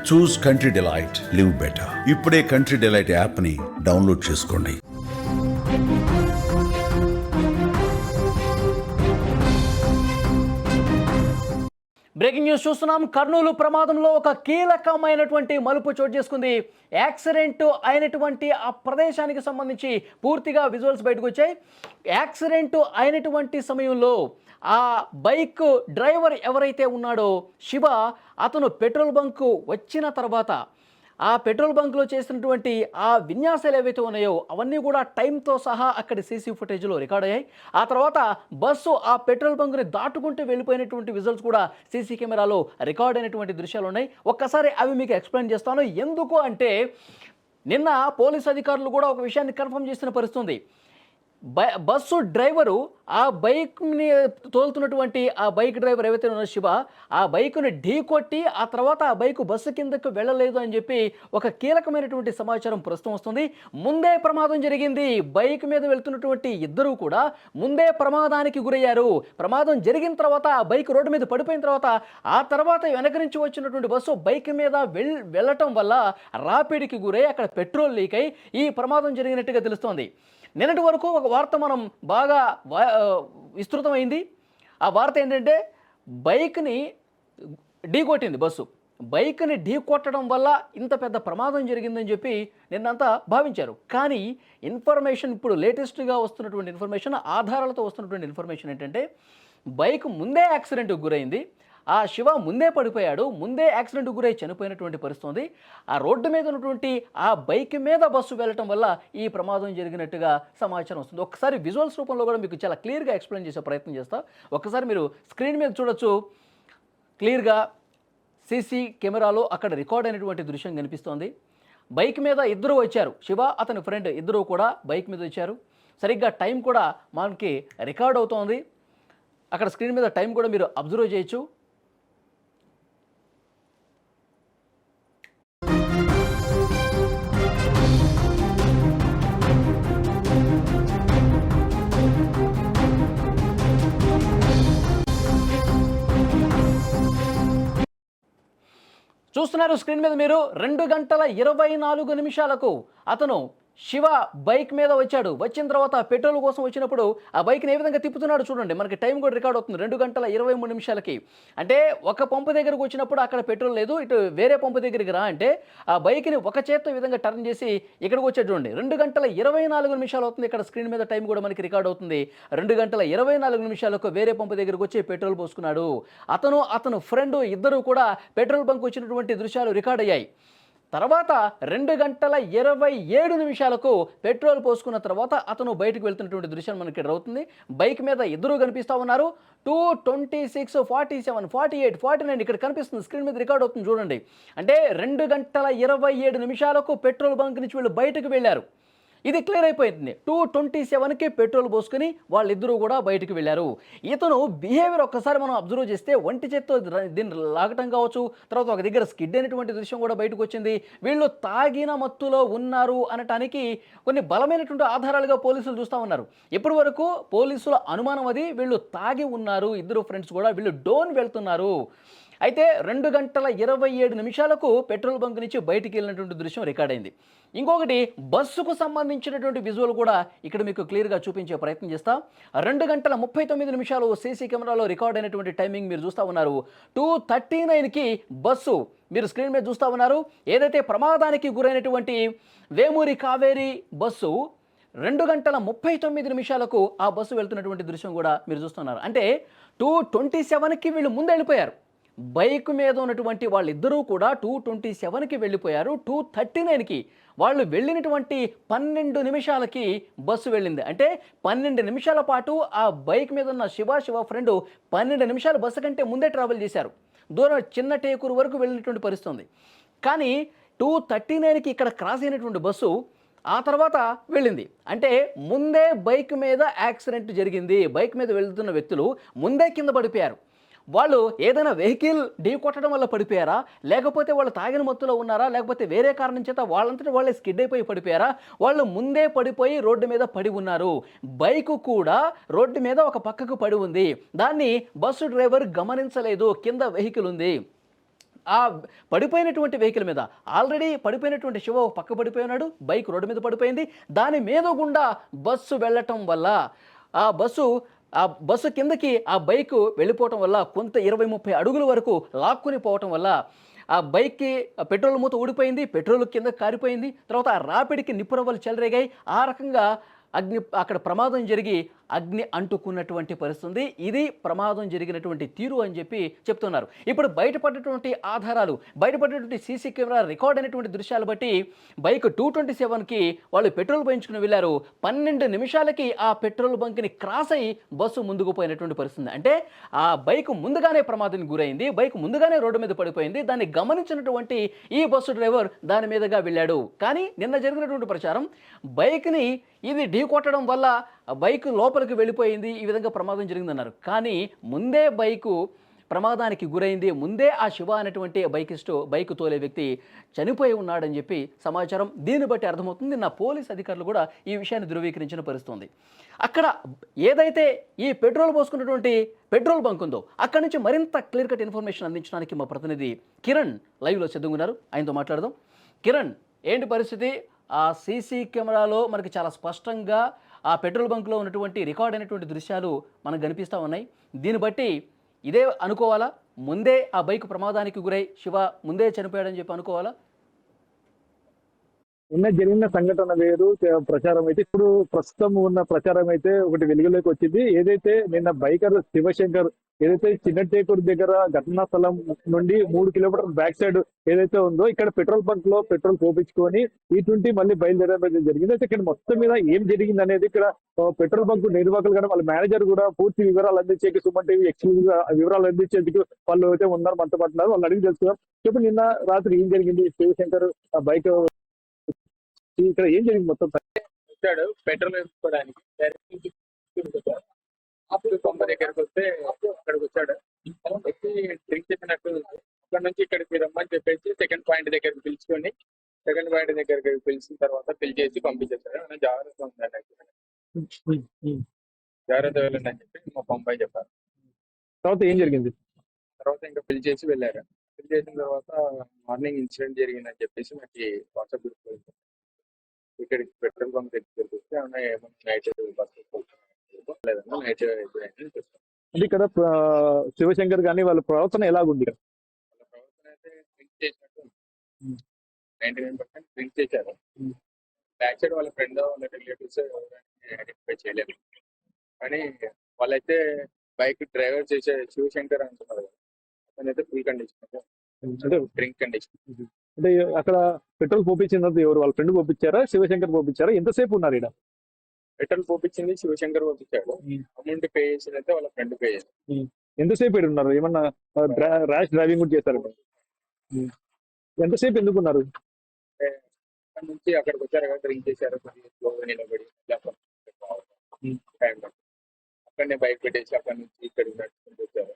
చూస్ country delight, live better. ఇప్పుడే country delight యాప్ని download చేసుకోండి. బ్రేకింగ్ న్యూస్ చూస్తున్నాం. కర్నూలు ప్రమాదంలో ఒక కీలకమైనటువంటి మలుపు చోటు చేసుకుంది. యాక్సిడెంట్ అయినటువంటి ఆ ప్రదేశానికి సంబంధించి పూర్తిగా విజువల్స్ బయటకు వచ్చాయి. యాక్సిడెంట్ అయినటువంటి సమయంలో ఆ బైక్ డ్రైవర్ ఎవరైతే ఉన్నాడో శివ, అతను పెట్రోల్ బంకు వచ్చిన తర్వాత ఆ పెట్రోల్ బంక్లో చేసినటువంటి ఆ విన్యాసాలు ఏవైతే ఉన్నాయో అవన్నీ కూడా టైంతో సహా అక్కడి సీసీ ఫుటేజ్లో రికార్డ్ అయ్యాయి. ఆ తర్వాత బస్సు ఆ పెట్రోల్ బంక్ని దాటుకుంటూ వెళ్ళిపోయినటువంటి విజువల్స్ కూడా సీసీ కెమెరాలో రికార్డ్ అయినటువంటి దృశ్యాలు ఉన్నాయి. ఒక్కసారి అవి మీకు ఎక్స్ప్లెయిన్ చేస్తాను. ఎందుకు అంటే నిన్న పోలీస్ అధికారులు కూడా ఒక విషయాన్ని కన్ఫర్మ్ చేసిన పరిస్థితి ఉంది. బస్సు డ్రైవరు ఆ బైక్ని తోలుతున్నటువంటి ఆ బైక్ డ్రైవర్ ఏవైతే ఉన్నారో శివ, ఆ బైక్ని ఢీకొట్టి ఆ తర్వాత ఆ బైక్ బస్సు కిందకు వెళ్ళలేదు అని చెప్పి ఒక కీలకమైనటువంటి సమాచారం ప్రస్తుతం వస్తుంది. ముందే ప్రమాదం జరిగింది. బైక్ మీద వెళ్తున్నటువంటి ఇద్దరు కూడా ముందే ప్రమాదానికి గురయ్యారు. ప్రమాదం జరిగిన తర్వాత ఆ బైక్ రోడ్డు మీద పడిపోయిన ఆ తర్వాత వెనక నుంచి వచ్చినటువంటి బస్సు బైక్ మీద వెళ్ళటం వల్ల రాపిడికి గురై అక్కడ పెట్రోల్ లీక్ అయి ఈ ప్రమాదం జరిగినట్టుగా తెలుస్తోంది. నిన్నటి వరకు ఒక వార్త మనం బాగా విస్తృతమైంది. ఆ వార్త ఏంటంటే బైక్ని ఢీకొట్టింది బస్సు. బైక్ని ఢీకొట్టడం వల్ల ఇంత పెద్ద ప్రమాదం జరిగిందని చెప్పి నిన్నంతా భావించారు. కానీ ఇన్ఫర్మేషన్ ఇప్పుడు లేటెస్ట్గా వస్తున్నటువంటి ఇన్ఫర్మేషన్, ఆధారాలతో వస్తున్నటువంటి ఇన్ఫర్మేషన్ ఏంటంటే బైక్ ముందే యాక్సిడెంట్కి గురైంది. ఆ శివ ముందే పడిపోయాడు. ముందే యాక్సిడెంట్కి గురై చనిపోయినటువంటి పరిస్థితి ఉంది. ఆ రోడ్డు మీద ఉన్నటువంటి ఆ బైక్ మీద బస్సు వెళ్ళటం వల్ల ఈ ప్రమాదం జరిగినట్టుగా సమాచారం వస్తుంది. ఒకసారి విజువల్స్ రూపంలో కూడా మీకు చాలా క్లియర్గా ఎక్స్ప్లెయిన్ చేసే ప్రయత్నం చేస్తా. ఒకసారి మీరు స్క్రీన్ మీద చూడొచ్చు. క్లియర్గా సీసీ కెమెరాలో అక్కడ రికార్డ్ అయినటువంటి దృశ్యం కనిపిస్తోంది. బైక్ మీద ఇద్దరు వచ్చారు. శివ, అతని ఫ్రెండ్ ఇద్దరు కూడా బైక్ మీద వచ్చారు. సరిగ్గా టైం కూడా మనకి రికార్డ్ అవుతోంది. అక్కడ స్క్రీన్ మీద టైం కూడా మీరు అబ్జర్వ్ చేయొచ్చు. చూస్తున్నారు స్క్రీన్ మీద మీరు. 2:24 అతను శివ బైక్ మీద వచ్చాడు. వచ్చిన తర్వాత పెట్రోల్ కోసం వచ్చినప్పుడు ఆ బైక్ని ఏ విధంగా తిప్పుతున్నాడు చూడండి. మనకి టైం కూడా రికార్డ్ అవుతుంది 2:23 అంటే ఒక పంపు దగ్గరకు వచ్చినప్పుడు అక్కడ పెట్రోల్ లేదు, ఇటు వేరే పంపు దగ్గరికి రా అంటే ఆ బైక్ని ఒక చేత్తో ఈ విధంగా టర్న్ చేసి ఇక్కడికి వచ్చాడు చూడండి. 2:24 అవుతుంది. ఇక్కడ స్క్రీన్ మీద టైం కూడా మనకి రికార్డ్ అవుతుంది. 2:24 వేరే పంపు దగ్గరకు వచ్చి పెట్రోల్ పోసుకున్నాడు. అతను ఫ్రెండ్ ఇద్దరు కూడా పెట్రోల్ బంక్ వచ్చినటువంటి దృశ్యాలు రికార్డ్ అయ్యాయి. తర్వాత 2:27 పెట్రోల్ పోసుకున్న తర్వాత అతను బయటకు వెళ్తున్నటువంటి దృశ్యం మనకి ఇక్కడ అవుతుంది. బైక్ మీద ఇద్దరు కనిపిస్తూ ఉన్నారు. 2:26, 47, 48, 49 ఇక్కడ కనిపిస్తుంది. స్క్రీన్ మీద రికార్డ్ అవుతుంది చూడండి. అంటే 2:27 పెట్రోల్ బంక్ నుంచి వీళ్ళు బయటకు వెళ్ళారు. ఇది క్లియర్ అయిపోయింది. 2:27 పెట్రోల్ పోసుకుని వాళ్ళిద్దరూ కూడా బయటకు వెళ్ళారు. ఇతను బిహేవియర్ ఒక్కసారి మనం అబ్జర్వ్ చేస్తే ఒంటి చేత్తో దీన్ని లాగటం కావచ్చు, తర్వాత ఒక దగ్గర స్కిడ్ అయినటువంటి దృశ్యం కూడా బయటకు వచ్చింది. వీళ్ళు తాగిన మత్తులో ఉన్నారు అనటానికి కొన్ని బలమైనటువంటి ఆధారాలుగా పోలీసులు చూస్తూ ఉన్నారు. ఇప్పటి వరకు పోలీసుల అనుమానం అది, వీళ్ళు తాగి ఉన్నారు. ఇద్దరు ఫ్రెండ్స్ కూడా వీళ్ళు డోన్ వెళ్తున్నారు. అయితే 2:27 పెట్రోల్ బంక్ నుంచి బయటికి వెళ్ళినటువంటి దృశ్యం రికార్డ్ అయింది. ఇంకొకటి బస్సుకు సంబంధించినటువంటి విజువల్ కూడా ఇక్కడ మీకు క్లియర్గా చూపించే ప్రయత్నం చేస్తా. 2:39 సీసీ కెమెరాలో రికార్డ్ అయినటువంటి టైమింగ్ మీరు చూస్తూ ఉన్నారు. 2:39 బస్సు మీరు స్క్రీన్ మీద చూస్తూ ఉన్నారు. ఏదైతే ప్రమాదానికి గురైనటువంటి వేమూరి కావేరి బస్సు 2:39 ఆ బస్సు వెళ్తున్నటువంటి దృశ్యం కూడా మీరు చూస్తున్నారు. అంటే 2:27 వీళ్ళు ముందు వెళ్ళిపోయారు. బైక్ మీద ఉన్నటువంటి వాళ్ళిద్దరూ కూడా 2:27 వెళ్ళిపోయారు. 2:39 వాళ్ళు వెళ్ళినటువంటి 12 నిమిషాలకి బస్సు వెళ్ళింది. అంటే 12 నిమిషాల పాటు ఆ బైక్ మీద ఉన్న శివ ఫ్రెండ్ 12 నిమిషాలు బస్సు కంటే ముందే ట్రావెల్ చేశారు. దూరం చిన్న టేకూరు వరకు వెళ్ళినటువంటి పరిస్థితి ఉంది. కానీ 2:39 ఇక్కడ క్రాస్ అయినటువంటి బస్సు ఆ తర్వాత వెళ్ళింది. అంటే ముందే బైక్ మీద యాక్సిడెంట్ జరిగింది. బైక్ మీద వెళ్తున్న వ్యక్తులు ముందే కింద పడిపోయారు. వాళ్ళు ఏదైనా వెహికల్ ఢీ కొట్టడం వల్ల పడిపోయారా, లేకపోతే వాళ్ళు తాగిన మత్తులో ఉన్నారా, లేకపోతే వేరే కారణం చేత వాళ్ళంతటా వాళ్ళే స్కిడ్ అయిపోయి పడిపోయారా, వాళ్ళు ముందే పడిపోయి రోడ్డు మీద పడి ఉన్నారు. బైకు కూడా రోడ్డు మీద ఒక పక్కకు పడి ఉంది. దాన్ని బస్సు డ్రైవర్ గమనించలేదు. కింద వెహికల్ ఉంది. ఆ పడిపోయినటువంటి వెహికల్ మీద ఆల్రెడీ పడిపోయినటువంటి శివ ఒక పక్క పడిపోయి ఉన్నాడు. బైక్ రోడ్డు మీద పడిపోయింది. దాని మీద గుండా బస్సు వెళ్ళటం వల్ల ఆ బస్సు ఆ బస్సు కిందకి ఆ బైకు వెళ్ళిపోవటం వల్ల కొంత 20, 30 అడుగుల వరకు లాక్కుని పోవటం వల్ల ఆ బైక్‌కి పెట్రోల్ మూత ఊడిపోయింది. పెట్రోల్ కిందకి కారిపోయింది. తర్వాత ఆ రాపిడికి నిప్పురవ్వలు చెలరేగాయి. ఆ రకంగా అక్కడ ప్రమాదం జరిగి అగ్ని అంటుకున్నటువంటి పరిస్థితి ఉంది. ఇది ప్రమాదం జరిగినటువంటి తీరు అని చెప్పి చెప్తున్నారు. ఇప్పుడు బయటపడ్డటువంటి ఆధారాలు, బయటపడినటువంటి సీసీ కెమెరా రికార్డ్ అయినటువంటి దృశ్యాలు బట్టి బైక్ 227కి వాళ్ళు పెట్రోల్ పోయించుకుని వెళ్లారు. 12 నిమిషాలకి ఆ పెట్రోల్ బంక్‌ని క్రాస్ అయ్యి బస్సు ముందుకు పోయినటువంటి పరిస్థితి ఉంది. అంటే ఆ బైక్ ముందుగానే ప్రమాదానికి గురైంది. బైక్ ముందుగానే రోడ్డు మీద పడిపోయింది. దాన్ని గమనించినటువంటి ఈ బస్సు డ్రైవర్ దాని మీదుగా వెళ్ళాడు. కానీ నిన్న జరిగినటువంటి ప్రచారం బైక్‌ని ఇది ఢీకొట్టడం వల్ల ఆ బైక్ లోపలికి వెళ్ళిపోయింది. ఈ విధంగా ప్రమాదం జరిగిందన్నారు. కానీ ముందే బైకు ప్రమాదానికి గురైంది. ముందే ఆ శివ అనేటువంటి బైక్ తోలే వ్యక్తి చనిపోయి ఉన్నాడని చెప్పి సమాచారం. దీన్ని బట్టి అర్థమవుతుంది. నిన్న పోలీస్ అధికారులు కూడా ఈ విషయాన్ని ధృవీకరించిన పరిస్థితి ఉంది. అక్కడ ఏదైతే ఈ పెట్రోల్ పోసుకున్నటువంటి పెట్రోల్ బంక్ ఉందో అక్కడి నుంచి మరింత క్లియర్ కట్ ఇన్ఫర్మేషన్ అందించడానికి మా ప్రతినిధి కిరణ్ లైవ్‌లో సిద్ధంగా ఉన్నారు. ఆయనతో మాట్లాడదాం. కిరణ్, ఏంటి పరిస్థితి? ఆ సీసీ కెమెరాలో మనకి చాలా స్పష్టంగా ఆ పెట్రోల్ బంక్‌లో ఉన్నటువంటి రికార్డ్ అయినటువంటి దృశ్యాలు మనకు కనిపిస్తా ఉన్నాయి. దీన్ని బట్టి ఇదే అనుకోవాలా? ముందే ఆ బైక్ ప్రమాదానికి గురై శివ ముందే చనిపోయాడని చెప్పి అనుకోవాలా? నిన్న జరిగిన సంఘటన వేరు, ప్రచారం అయితే ఇప్పుడు ప్రస్తుతం ఉన్న ప్రచారం అయితే ఒకటి వెలుగులోకి వచ్చింది. ఏదైతే నిన్న బైకర్ శివశంకర్ ఏదైతే చిన్నటేకూరు దగ్గర ఘటనా స్థలం నుండి 3 కిలోమీటర్ బ్యాక్ సైడ్ ఏదైతే ఉందో ఇక్కడ పెట్రోల్ బంక్ లో పెట్రోల్ పోపించుకొని ఇటువంటి మళ్ళీ బయలుదేరడం జరిగింది. అయితే ఇక్కడ మొత్తం మీద ఏం జరిగింది అనేది ఇక్కడ పెట్రోల్ బంక్ నిర్వాహకులు కూడా వాళ్ళ మేనేజర్ కూడా పూర్తి వివరాలు అందించేకి సుమన్ టీవీ ఎక్స్క్లూజివ్ గా వివరాలు అందించేందుకు వాళ్ళు అయితే ఉన్నారు, మనతో పడుతున్నారు. వాళ్ళు అడిగి తెలుసుకున్నాం. చెప్పు, నిన్న రాత్రి ఏం జరిగింది? శివశంకర్ ఆ బైక్ ఇక్కడ ఏం జరిగింది మొత్తం? వచ్చాడు పెట్రోల్ వేసుకోవడానికి. డైరెక్ట్ నుంచి వచ్చాడు. అప్పుడు కొంప దగ్గరకు వస్తే అక్కడికి వచ్చాడు. వచ్చి డ్రింక్ చెప్పినట్టు అక్కడ నుంచి ఇక్కడికి రమ్మని చెప్పేసి సెకండ్ పాయింట్ దగ్గరికి పిలుచుకొని సెకండ్ పాయింట్ దగ్గరికి పిలిచిన తర్వాత పిల్ చేసి పంపించేశాడు. ఆయన జాగ్రత్తగా ఉందండి, జాగ్రత్త వెళ్ళండి అని చెప్పి మా పంపాయి చెప్పారు. తర్వాత ఏం జరిగింది? తర్వాత ఇంకా పిల్ చేసి వెళ్ళారు. పిల్ చేసిన తర్వాత మార్నింగ్ ఇన్సిడెంట్ జరిగిందని చెప్పేసి నాకు వాట్సాప్ గ్రూప్ ఇక్కడికి పెట్రోల్ బంక్ దగ్గరికి వస్తే ఏమన్నా నైట్ బస్సు లేదన్నా నైట్ అయిపోయిందని చెప్పారు. అంటే ఇక్కడ శివశంకర్ గానీ వాళ్ళ ప్రవర్తన ఎలాగుంది? వాళ్ళ ప్రవర్తన అయితే డ్రింక్ చేసినట్టు 99% డ్రింక్ చేశారు. బ్యాక్ సైడ్ వాళ్ళ ఫ్రెండ్ వాళ్ళ రిలేటివ్స్ ఐడెంటిఫై చేయలేదు. కానీ వాళ్ళైతే బైక్ డ్రైవర్ చేసే శివశంకర్ అంటున్నారు కదా, అతనైతే ఫుల్ కండిషన్ అంటే డ్రింక్ కండిషన్. అంటే అక్కడ పెట్రోల్ పోపించింది ఎవరు? వాళ్ళ ఫ్రెండ్ పోపించారా, శివశంకర్ పోపించారా? ఎంతసేపు ఉన్నారు ఇక్కడ? పెట్రోల్ పోపించింది శివశంకర్ పోపించాడు. అమౌంట్ పే చేసినైతే వాళ్ళ ఫ్రెండ్ పే చేశారు. ఎంతసేపు ఇక్కడ ఉన్నారు? ఏమన్నా ర్యాష్ డ్రైవింగ్ కూడా చేశారు? ఎంతసేపు ఎందుకున్నారు? అక్కడ నుంచి అక్కడికి వచ్చారు కదా, డ్రింక్ చేశారు, కొద్దిగా నిలబడి టైం అక్కడనే బైక్ పెట్టేసి అక్కడ నుంచి ఇక్కడికి నడుచుకుంటూ వచ్చారు.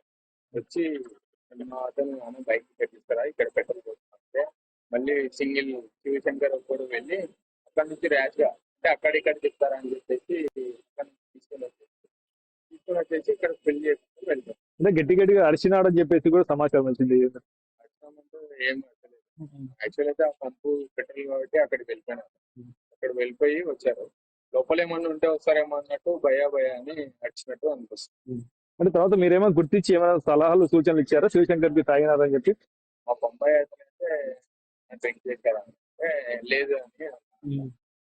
వచ్చి మా అతను బైక్ పెట్టిస్తారా ఇక్కడ పెట్రోల్ పోతుంటే మళ్ళీ సింగిల్ శివశంకర్ కూడా వెళ్ళి అక్కడ నుంచి ర్యాష్ గా అంటే అక్కడిక్కడ చెప్తారా అని చెప్పేసి అక్కడ నుంచి తీసుకొని వచ్చేసి ఇక్కడ పెళ్లి చేసుకుని వెళ్తారు. అంటే గట్టి గట్టిగా అరిచినాడని చెప్పేసి కూడా సమాచారం వచ్చింది. అర్థమంటూ ఏం అర్థలేదు. యాక్చువల్ అయితే ఆ పంపు పెట్రోల్ కాబట్టి అక్కడికి వెళ్ళిపోయినారు. అక్కడ వెళ్ళిపోయి వచ్చారు. లోపల ఏమన్నా ఉంటే వస్తారేమో అన్నట్టు భయా అని నడిచినట్టు అనిపిస్తుంది. అంటే తర్వాత మీరేమో గుర్తించి ఏమైనా సలహాలు సూచనలు ఇచ్చారా శివశంకర్ కి తాగినారని చెప్పి? మా బొంబాయి అయితే డ్రింక్ చేశారా అంటే లేదు అని.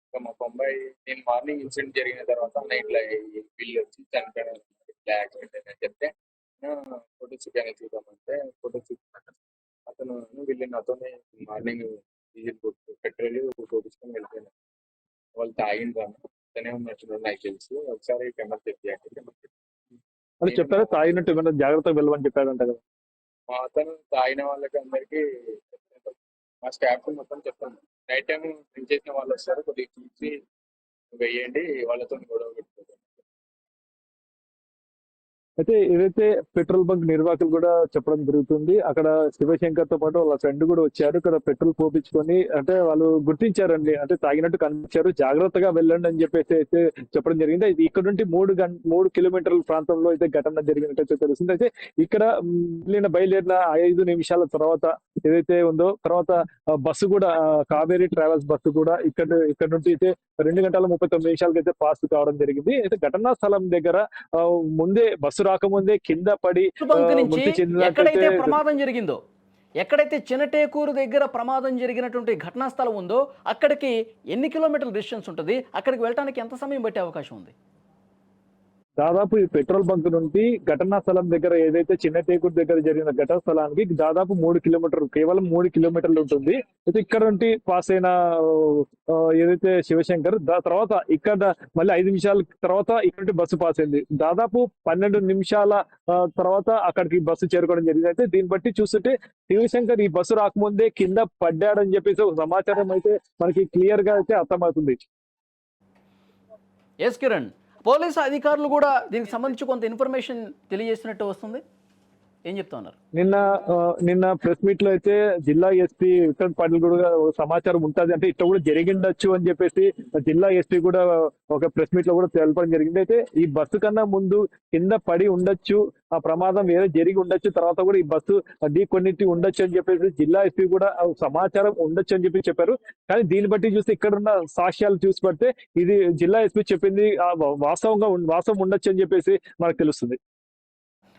ఇంకా మా బొంబాయి నేను మార్నింగ్ ఇన్సిడెంట్ జరిగిన తర్వాత నైట్ లో బిల్ వచ్చి చనిపోయిన యాక్సిడెంట్ అని చెప్తే ఫోటో చికెన్ చూద్దామంటే ఫోటో చూపించాక అతను వెళ్ళిన అతనే మార్నింగ్ డీజిల్ పెట్రోల్ కొట్టించుకొని వెళ్ళిపోయినా. వాళ్ళు తాగిండ్రు అతనే ఉన్నట్టున్నాడు నాకు తెలుసు. ఒకసారి కెమెరా చెక్ చేయండి. అని చెప్పారా? తాగినట్టు ఏమైనా జాగ్రత్తగా వెళ్ళమని చెప్పారంట కదా? మా అతను తాగిన వాళ్ళకి అందరికి మా స్టాఫ్ మొత్తం చెప్తాను. నైట్ టైం డ్రింక్ చేసిన వాళ్ళు వస్తారు, కొద్దిగా చూసి వేయండి, వాళ్ళతో గొడవ పెట్టుకోండి. అయితే ఏదైతే పెట్రోల్ బంక్ నిర్వాహకులు కూడా చెప్పడం జరుగుతుంది. అక్కడ శివశంకర్ తో పాటు వాళ్ళ ఫ్రెండ్ కూడా వచ్చారు. ఇక్కడ పెట్రోల్ పోపించుకొని అంటే వాళ్ళు గుర్తించారండి. అంటే తాగినట్టు కనిపించారు. జాగ్రత్తగా వెళ్ళండి అని చెప్పేసి అయితే చెప్పడం జరిగింది. అయితే ఇక్కడ నుండి 3 కిలోమీటర్ల ప్రాంతంలో అయితే ఘటన జరిగినట్టయితే తెలుస్తుంది. అయితే ఇక్కడ బయలుదేరిన 5 నిమిషాల తర్వాత ఏదైతే ఉందో తర్వాత బస్సు కూడా కావేరీ ట్రావెల్స్ బస్సు కూడా ఇక్కడ నుండి అయితే 2 గంటల 39 నిమిషాలకి అయితే పాస్ కావడం జరిగింది. అయితే ఘటనా స్థలం దగ్గర ముందే బస్సు రాకముందే కింద పడి బంక్ నుంచి మృతి చెందినట్లయితే ఎక్కడైతే ప్రమాదం జరిగిందో, ఎక్కడైతే చినటేకూరు దగ్గర ప్రమాదం జరిగినటువంటి ఘటనా స్థలం ఉందో అక్కడికి ఎన్ని కిలోమీటర్ల డిస్టెన్స్ ఉంటుంది? అక్కడికి వెళ్ళడానికి ఎంత సమయం పట్టే అవకాశం ఉంది? దాదాపు ఈ పెట్రోల్ బంక్ నుండి ఘటనా స్థలం దగ్గర ఏదైతే చిన్న టేకూరు దగ్గర జరిగిన ఘటనా స్థలానికి దాదాపు 3 కిలోమీటర్లు, కేవలం 3 కిలోమీటర్లు ఉంటుంది. అయితే ఇక్కడ నుండి పాస్ అయిన ఏదైతే శివశంకర్ తర్వాత ఇక్కడ మళ్ళీ 5 నిమిషాల తర్వాత ఇక్కడ నుండి బస్సు పాస్ అయింది. దాదాపు 12 నిమిషాల తర్వాత అక్కడికి బస్సు చేరుకోవడం జరిగింది. అయితే దీన్ని బట్టి చూస్తుంటే శివశంకర్ ఈ బస్సు రాకముందే కింద పడ్డాడని చెప్పేసి ఒక సమాచారం అయితే మనకి క్లియర్ గా అయితే అర్థమవుతుంది. ఎస్ కిరణ్, పోలీసు అధికారులు కూడా దీనికి సంబంధించి కొంత ఇన్ఫర్మేషన్ తెలియజేసినట్టు వస్తుంది. ఏం చెప్తా ఉన్నారు? నిన్న ప్రెస్ మీట్ లో అయితే జిల్లా ఎస్పీ విక్రమ్ పాటిల్ కూడా సమాచారం ఉంటది, అంటే ఇట్లా కూడా జరిగిండొచ్చు అని చెప్పేసి జిల్లా ఎస్పీ కూడా ఒక ప్రెస్ మీట్ లో కూడా తెలపడం జరిగింది. అయితే ఈ బస్సు కన్నా ముందు కింద పడి ఉండొచ్చు, ఆ ప్రమాదం వేరే జరిగి ఉండొచ్చు, తర్వాత కూడా ఈ బస్సు కొన్నిటి ఉండొచ్చు అని చెప్పేసి జిల్లా ఎస్పీ కూడా సమాచారం ఉండొచ్చు అని చెప్పి చెప్పారు. కానీ దీన్ని బట్టి చూస్తే ఇక్కడ ఉన్న సాక్ష్యాలు చూసి పడితే ఇది జిల్లా ఎస్పీ చెప్పింది వాస్తవం ఉండొచ్చు అని చెప్పేసి మనకు తెలుస్తుంది.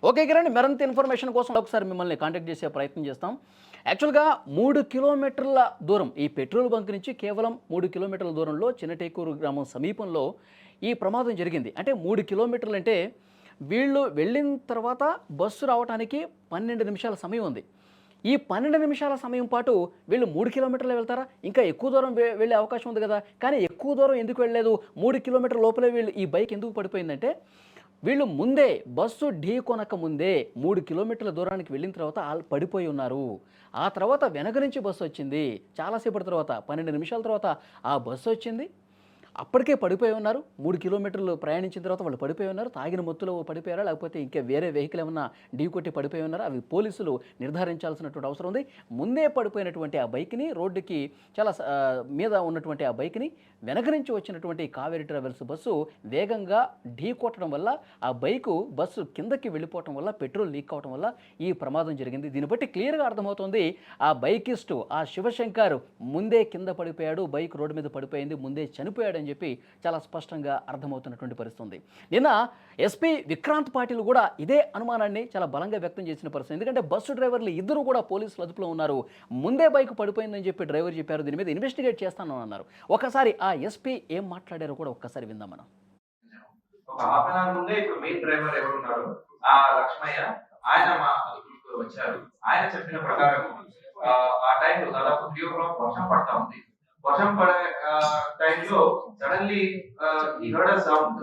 ఓకే కిరణ్, మరింత ఇన్ఫర్మేషన్ కోసం ఒకసారి మిమ్మల్ని కాంటాక్ట్ చేసే ప్రయత్నం చేస్తాం. యాక్చువల్గా 3 కిలోమీటర్ల దూరం ఈ పెట్రోల్ బంక్ నుంచి కేవలం 3 కిలోమీటర్ల దూరంలో చిన్నటేకూరు గ్రామం సమీపంలో ఈ ప్రమాదం జరిగింది. అంటే 3 కిలోమీటర్లు అంటే వీళ్ళు వెళ్ళిన తర్వాత బస్సు రావడానికి 12 నిమిషాల సమయం ఉంది. ఈ 12 నిమిషాల సమయం పాటు వీళ్ళు 3 కిలోమీటర్లు వెళ్తారా? ఇంకా ఎక్కువ దూరం వెళ్ళే అవకాశం ఉంది కదా. కానీ ఎక్కువ దూరం ఎందుకు వెళ్ళలేదు? 3 కిలోమీటర్ల లోపలే వీళ్ళు ఈ బైక్ ఎందుకు పడిపోయిందంటే వీళ్ళు ముందే బస్సు ఢీ కొనక ముందే 3 కిలోమీటర్ల దూరానికి వెళ్ళిన తర్వాత పడిపోయి ఉన్నారు. ఆ తర్వాత వెనక నుంచి బస్సు వచ్చింది. చాలాసేపటి తర్వాత 12 నిమిషాల తర్వాత ఆ బస్సు వచ్చింది. అప్పటికే పడిపోయి ఉన్నారు. 3 కిలోమీటర్లు ప్రయాణించిన తర్వాత వాళ్ళు పడిపోయి ఉన్నారు. తాగిన మత్తులో పడిపోయారా, లేకపోతే ఇంకా వేరే వెహికల్ ఏమన్నా ఢీకొట్టి పడిపోయి ఉన్నారా, అవి పోలీసులు నిర్ధారించాల్సినటువంటి అవసరం ఉంది. ముందే పడిపోయినటువంటి ఆ బైక్ని రోడ్డుకి చాలా మీద ఉన్నటువంటి ఆ బైక్ని వెనక నుంచి వచ్చినటువంటి కావేరీ ట్రావెల్స్ బస్సు వేగంగా ఢీకొట్టడం వల్ల ఆ బస్సు కిందకి వెళ్ళిపోవటం వల్ల పెట్రోల్ లీక్ అవడం వల్ల ఈ ప్రమాదం జరిగింది. దీన్ని బట్టి క్లియర్గా అర్థమవుతుంది ఆ బైకిస్టు ఆ శివశంకర్ ముందే కింద పడిపోయాడు, బైక్ రోడ్డు మీద పడిపోయింది, ముందే చనిపోయాడు అని చెప్పి చాలా స్పష్టంగా అర్థమవుతున్నటువంటి పరిస్థితి. నిన్న ఎస్పీ విక్రాంత్ పాటిల్ కూడా ఇదే అనుమానాన్ని చాలా బలంగా వ్యక్తం చేసిన పరిస్థితి. ఎందుకంటే బస్సు డ్రైవర్లు ఇద్దరు కూడా పోలీసుల అదుపులో ఉన్నారు. ముందే బైక్ పడిపోయిందని చెప్పి డ్రైవర్ చెప్పారు. దీని మీద ఇన్వెస్టిగేట్ చేస్తాను అన్నారు. ఒకసారి ఆ ఎస్పీ ఏం మాట్లాడారో కూడా ఒక్కసారి విందాం మనం. ఒక హాఫ్ అన్ అవర్ ముందే ఇప్పుడు మెయిన్ డ్రైవర్ ఎవరున్నారు ఆ లక్ష్మయ్య ఆయన మా అదుపులోకి వచ్చారు. ఆయన చెప్పిన ప్రకారం ఆ టైంలో దాదాపు 3 o'clock వర్షం పడతా ఉంది. వర్షం పడే టైంలో సడన్లీ ఈ హర్డ్ సౌండ్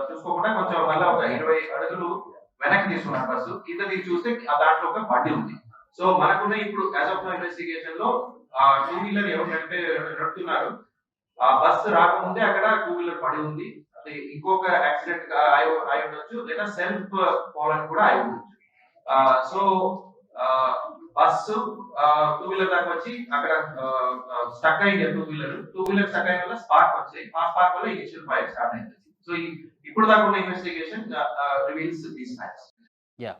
చూసుకోకుండా కొంచెం మళ్ళీ ఒక 20 అడుగులు వెనక్కి తీసుకున్నారు బస్సు. కింద తీసి చూస్తే దాంట్లో ఒక బండి ఉంది. సో మనకున్న ఇప్పుడు యాజ్ ఆఫ్ ఇన్వెస్టిగేషన్ లో 2 వీలర్ ఎవరు నడుపుతున్నారు, ఆ బస్సు రాకముందే అక్కడ 2 వీలర్ పడి ఉంది. ఇంకొక యాక్సిడెంట్ అయి ఉండొచ్చు, లేదా సెల్ఫ్ ఫాలోయింగ్ కూడా అయి ఉండొచ్చు. సో బస్సు 2 వీలర్ దాకా వచ్చి అక్కడ స్టక్ అయింది. 2 వీలర్ స్టక్ అయిన వల్ల స్పార్క్ వచ్చాయి. ఆ స్పార్క్ వల్ల ఇనిషియల్ ఫైర్ స్టార్ట్ అయింది. సో ఇప్పుడు దాకా ఉన్న investigation reveals these facts. Yeah,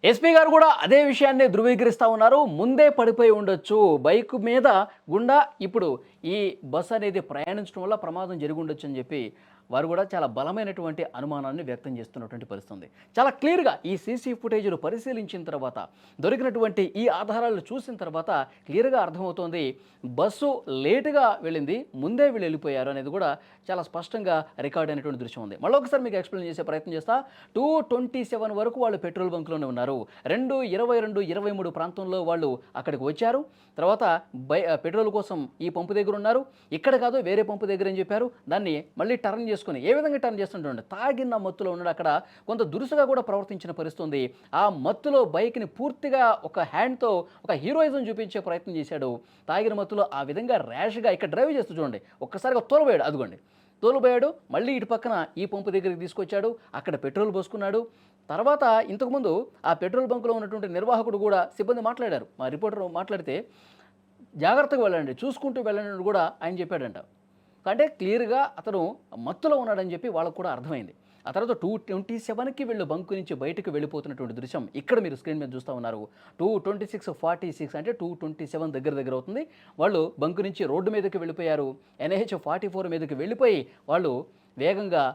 SP గారు కూడా అదే విషయాన్ని ధృవీకరిస్తూ ఉన్నారు. ముందే పడిపోయి ఉండొచ్చు, బైక్ మీద గుండా ఇప్పుడు ఈ బస్ అనేది ప్రయాణించడం వల్ల ప్రమాదం జరిగి ఉండొచ్చు అని చెప్పి వారు కూడా చాలా బలమైనటువంటి అనుమానాన్ని వ్యక్తం చేస్తున్నటువంటి పరిస్థితి. చాలా క్లియర్గా ఈ సీసీ ఫుటేజ్ను పరిశీలించిన తర్వాత దొరికినటువంటి ఈ ఆధారాలు చూసిన తర్వాత క్లియర్గా అర్థమవుతోంది బస్సు లేటుగా వెళ్ళింది, ముందే వీళ్ళు వెళ్ళిపోయారు అనేది కూడా చాలా స్పష్టంగా రికార్డ్ అయినటువంటి దృశ్యం ఉంది. మళ్ళీ ఒకసారి మీకు ఎక్స్ప్లెయిన్ చేసే ప్రయత్నం చేస్తా. 2:27 వరకు వాళ్ళు పెట్రోల్ బంక్లోనే ఉన్నారు. 2:22, 23 ప్రాంతంలో వాళ్ళు అక్కడికి వచ్చారు. తర్వాత పెట్రోల్ కోసం ఈ పంపు దగ్గర ఉన్నారు. ఇక్కడ కాదు వేరే పంపు దగ్గర అని చెప్పారు. దాన్ని మళ్ళీ టర్న్ చేసుకుని ఏ విధంగా టర్న్ చేస్తుంటే తాగిన మత్తులో ఉన్నాడు. అక్కడ కొంత దురుసుగా కూడా ప్రవర్తించిన పరిస్థితి. ఆ మత్తులో బైక్ని పూర్తిగా ఒక హ్యాండ్తో ఒక హీరోయిజం చూపించే ప్రయత్నం చేశాడు. తాగిన మత్తులో ఆ విధంగా ర్యాష్గా ఇక్కడ డ్రైవ్ చేస్తూ చూడండి, ఒక్కసారిగా తోలబోయాడు. అదిగోండి తోలుబోయాడు. మళ్ళీ ఇటు పక్కన ఈ పంపు దగ్గరికి తీసుకొచ్చాడు, అక్కడ పెట్రోల్ పోసుకున్నాడు. తర్వాత ఇంతకుముందు ఆ పెట్రోల్ బంకులో ఉన్నటువంటి నిర్వాహకుడు కూడా సిబ్బంది మాట్లాడారు. మా రిపోర్టర్ మాట్లాడితే జాగ్రత్తగా వెళ్ళండి, చూసుకుంటూ వెళ్ళండి అని కూడా ఆయన చెప్పాడంట. అంటే క్లియర్గా అతను మత్తులో ఉన్నాడని చెప్పి వాళ్ళకు కూడా అర్థమైంది. ఆ తర్వాత 2:27కి వీళ్ళు బంకు నుంచి బయటకు వెళ్ళిపోతున్నటువంటి దృశ్యం ఇక్కడ మీరు స్క్రీన్ మీద చూస్తూ ఉన్నారు. 2:26:46 అంటే 2:27 దగ్గర అవుతుంది. వాళ్ళు బంకు నుంచి రోడ్డు మీదకి వెళ్ళిపోయారు. NH 44 మీదకి వెళ్ళిపోయి వాళ్ళు వేగంగా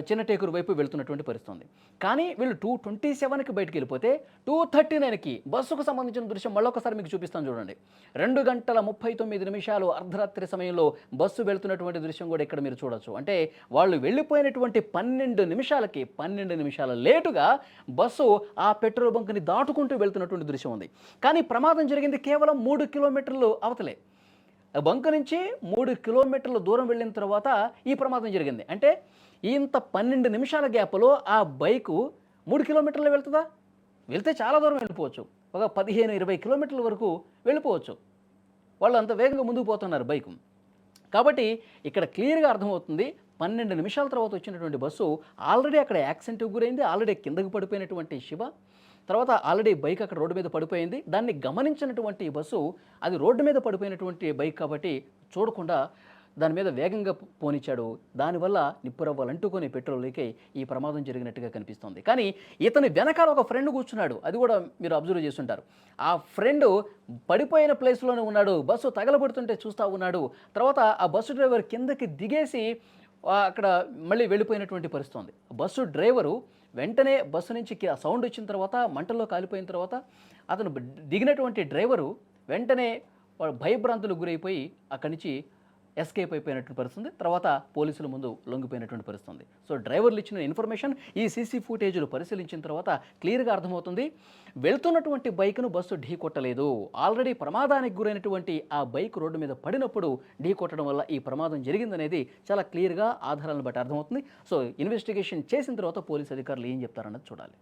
చిన్న టేకూరు వైపు వెళ్తున్నటువంటి పరిస్థితి ఉంది. కానీ వీళ్ళు 2:27కి బయటకు వెళ్ళిపోతే 2:39కి బస్సుకు సంబంధించిన దృశ్యం మళ్ళొకసారి మీకు చూపిస్తాను చూడండి. 2:39 అర్ధరాత్రి సమయంలో బస్సు వెళ్తున్నటువంటి దృశ్యం కూడా ఇక్కడ మీరు చూడొచ్చు. అంటే వాళ్ళు వెళ్ళిపోయినటువంటి 12 నిమిషాల లేటుగా బస్సు ఆ పెట్రోల్ బంక్ని దాటుకుంటూ వెళ్తున్నటువంటి దృశ్యం ఉంది. కానీ ప్రమాదం జరిగింది కేవలం 3 కిలోమీటర్లు అవతలే. బంకు నుంచి 3 కిలోమీటర్ల దూరం వెళ్ళిన తర్వాత ఈ ప్రమాదం జరిగింది. అంటే ఇంత 12 నిమిషాల గ్యాప్లో ఆ బైకు 3 కిలోమీటర్లు వెళ్తుందా? వెళ్తే చాలా దూరం వెళ్ళిపోవచ్చు. ఒక 15-20 కిలోమీటర్ల వరకు వెళ్ళిపోవచ్చు. వాళ్ళు అంత వేగంగా ముందుకు పోతున్నారు బైకు. కాబట్టి ఇక్కడ క్లియర్గా అర్థమవుతుంది 12 నిమిషాల తర్వాత వచ్చినటువంటి బస్సు ఆల్రెడీ అక్కడ యాక్సిడెంట్కి గురైంది. ఆల్రెడీ కిందకు పడిపోయినటువంటి శివ, తర్వాత ఆల్రెడీ బైక్ అక్కడ రోడ్డు మీద పడిపోయింది. దాన్ని గమనించినటువంటి బస్సు అది రోడ్డు మీద పడిపోయినటువంటి బైక్ కాబట్టి చూడకుండా దాని మీద వేగంగా పోనిచ్చాడు. దానివల్ల నిప్పురవ్వలు అంటుకొని పెట్రోల్ లీకై ఈ ప్రమాదం జరిగినట్టుగా కనిపిస్తుంది. కానీ ఇతని వెనకాల ఒక ఫ్రెండ్ కూర్చున్నాడు. అది కూడా మీరు అబ్జర్వ్ చేస్తుంటారు. ఆ ఫ్రెండ్ పడిపోయిన ప్లేస్లోనే ఉన్నాడు. బస్సు తగలబడుతుంటే చూస్తూ ఉన్నాడు. తర్వాత ఆ బస్సు డ్రైవర్ కిందకి దిగేసి అక్కడ మళ్ళీ వెళ్ళిపోయినటువంటి పరిస్థితి ఉంది. బస్సు డ్రైవరు వెంటనే బస్సు నుంచి సౌండ్ వచ్చిన తర్వాత మంటల్లో కాలిపోయిన తర్వాత అతను దిగినటువంటి డ్రైవరు వెంటనే భయభ్రాంతులకు గురైపోయి అక్కడి నుంచి ఎస్కేప్ అయిపోయినటువంటి పరిస్థితుంది. తర్వాత పోలీసుల ముందు లొంగిపోయినటువంటి పరిస్థితుంది. సో డ్రైవర్లు ఇచ్చిన ఇన్ఫర్మేషన్ ఈ సీసీ ఫుటేజ్లు పరిశీలించిన తర్వాత క్లియర్గా అర్థమవుతుంది. వెళ్తున్నటువంటి బైక్ను బస్సు ఢీ కొట్టలేదు. ఆల్రెడీ ప్రమాదానికి గురైనటువంటి ఆ బైక్ రోడ్డు మీద పడినప్పుడు ఢీ కొట్టడం వల్ల ఈ ప్రమాదం జరిగిందనేది చాలా క్లియర్గా ఆధారాలను బట్టి అర్థమవుతుంది. సో ఇన్వెస్టిగేషన్ చేసిన తర్వాత పోలీసు అధికారులు ఏం చెప్తారన్నది చూడాలి.